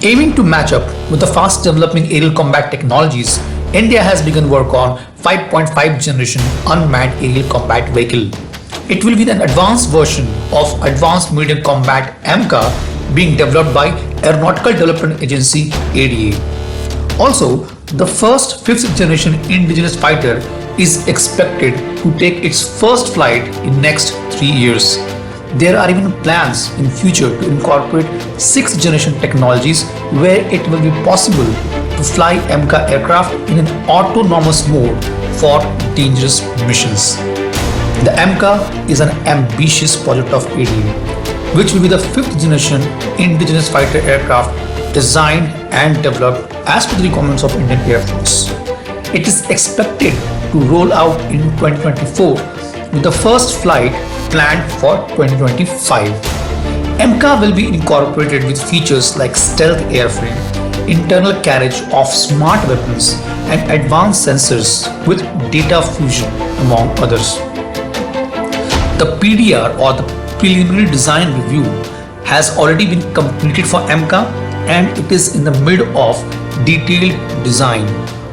Aiming to match up with the fast developing aerial combat technologies, India has begun work on 5.5 generation unmanned aerial combat vehicle. It will be an advanced version of Advanced Medium Combat AMCA being developed by Aeronautical Development Agency ADA. Also, the first 5th generation indigenous fighter is expected to take its first flight in next 3 years. There are even plans in future to incorporate 6th generation technologies where it will be possible to fly AMCA aircraft in an autonomous mode for dangerous missions. The AMCA is an ambitious project of ADA, which will be the 5th generation indigenous fighter aircraft designed and developed as per the requirements of Indian Air Force. It is expected to roll out in 2024 with the first flight planned for 2025. AMCA will be incorporated with features like stealth airframe, internal carriage of smart weapons, and advanced sensors with data fusion, among others. The PDR or the preliminary design review has already been completed for AMCA and it is in the mid of detailed design.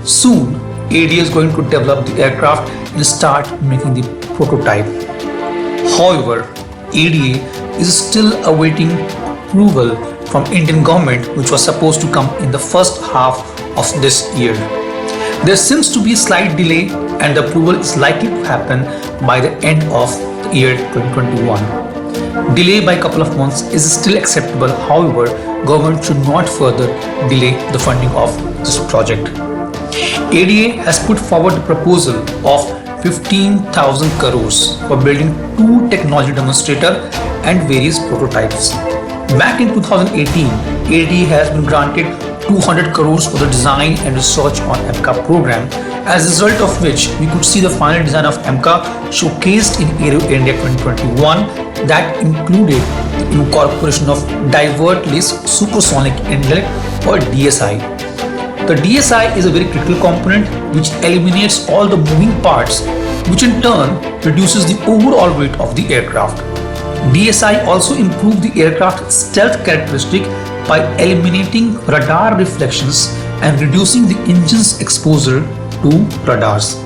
Soon, ADA is going to develop the aircraft and start making the prototype. However, ADA is still awaiting approval from Indian government, which was supposed to come in the first half of this year. There seems to be a slight delay and the approval is likely to happen by the end of the year 2021. Delay by a couple of months is still acceptable. However, government should not further delay the funding of this project. ADA has put forward a proposal of 15,000 crores for building 2 technology demonstrator and various prototypes. Back in 2018, ADA has been granted 200 crores for the design and research on AMCA program, as a result of which we could see the final design of AMCA showcased in Aero India 2021 that included the incorporation of divertless supersonic inlet or DSI. The DSI is a very critical component which eliminates all the moving parts, which in turn reduces the overall weight of the aircraft. DSI also improved the aircraft's stealth characteristic by eliminating radar reflections and reducing the engine's exposure to radars.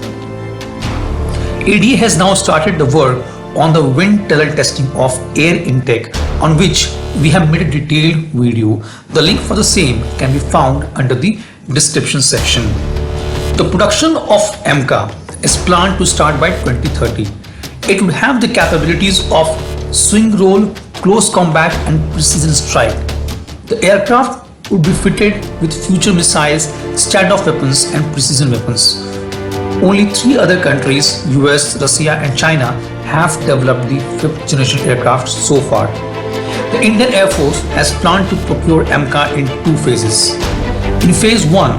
ADA has now started the work on the wind tunnel testing of air intake, on which we have made a detailed video. The link for the same can be found under the description section. The production of AMCA is planned to start by 2030. It would have the capabilities of swing roll, close combat and precision strike. The aircraft would be fitted with future missiles, standoff weapons and precision weapons. Only 3 other countries, US, Russia and China, have developed the 5th generation aircraft so far. The Indian Air Force has planned to procure AMCA in 2 phases. In phase 1,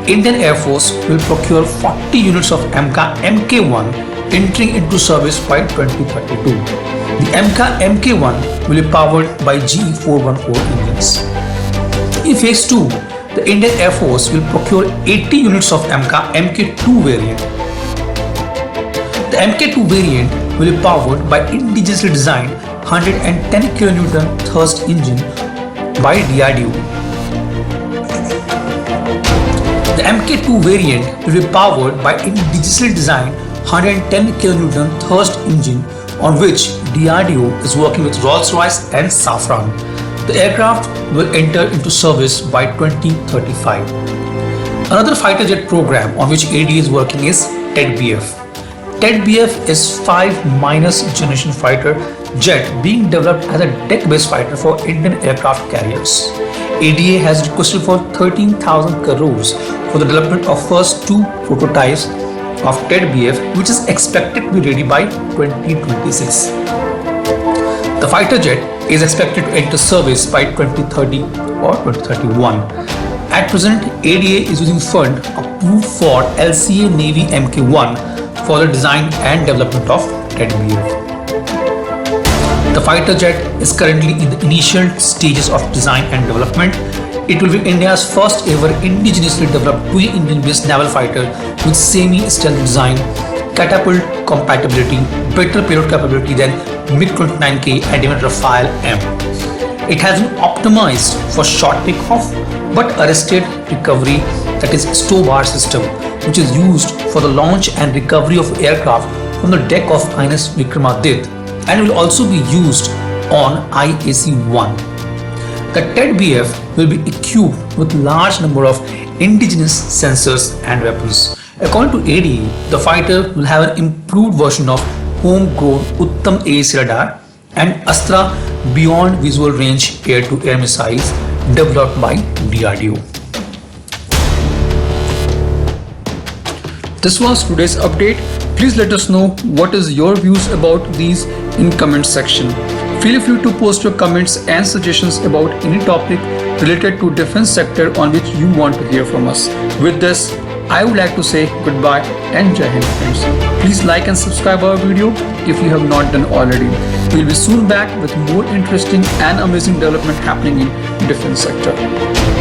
Indian Air Force will procure 40 units of AMCA Mk1 entering into service by 2032. The AMCA Mk1 will be powered by GE 414 engines. In phase 2, the Indian Air Force will procure 80 units of AMCA Mk2 variant. The Mk2 variant will be powered by indigenously designed 110 kN thrust engine by DRDO. The Mk2 variant will be powered by indigenously designed 110 kN thrust engine on which DRDO is working with Rolls-Royce and Safran. The aircraft will enter into service by 2035. Another fighter jet program on which ADA is working is TED-BF. TED-BF is 5- generation fighter jet being developed as a deck-based fighter for Indian aircraft carriers. ADA has requested for 13,000 crores for the development of first 2 prototypes of TED-BF, which is expected to be ready by 2026. The fighter jet is expected to enter service by 2030 or 2031. At present, ADA is using fund approved for LCA Navy Mk1 for the design and development of TED-BF. The fighter jet is currently in the initial stages of design and development. It will be India's first ever indigenously developed fully Indian-based naval fighter with semi-stealth design, catapult compatibility, better payload capability than MiG-29K and even Rafale M. It has been optimized for short takeoff but arrested recovery, that is stow bar system, which is used for the launch and recovery of aircraft from the deck of INS Vikramaditya and will also be used on IAC-1. The TED-BF will be equipped with large number of indigenous sensors and weapons. According to ADE, the fighter will have an improved version of homegrown Uttam AEC radar and Astra Beyond Visual Range air-to-air missiles developed by DRDO. This was today's update. Please let us know what is your views about these in comment section. Feel free to post your comments and suggestions about any topic related to defense sector on which you want to hear from us. With this, I would like to say goodbye and Jai Hind friends. Please like and subscribe our video if you have not done already. We will be soon back with more interesting and amazing development happening in defense sector.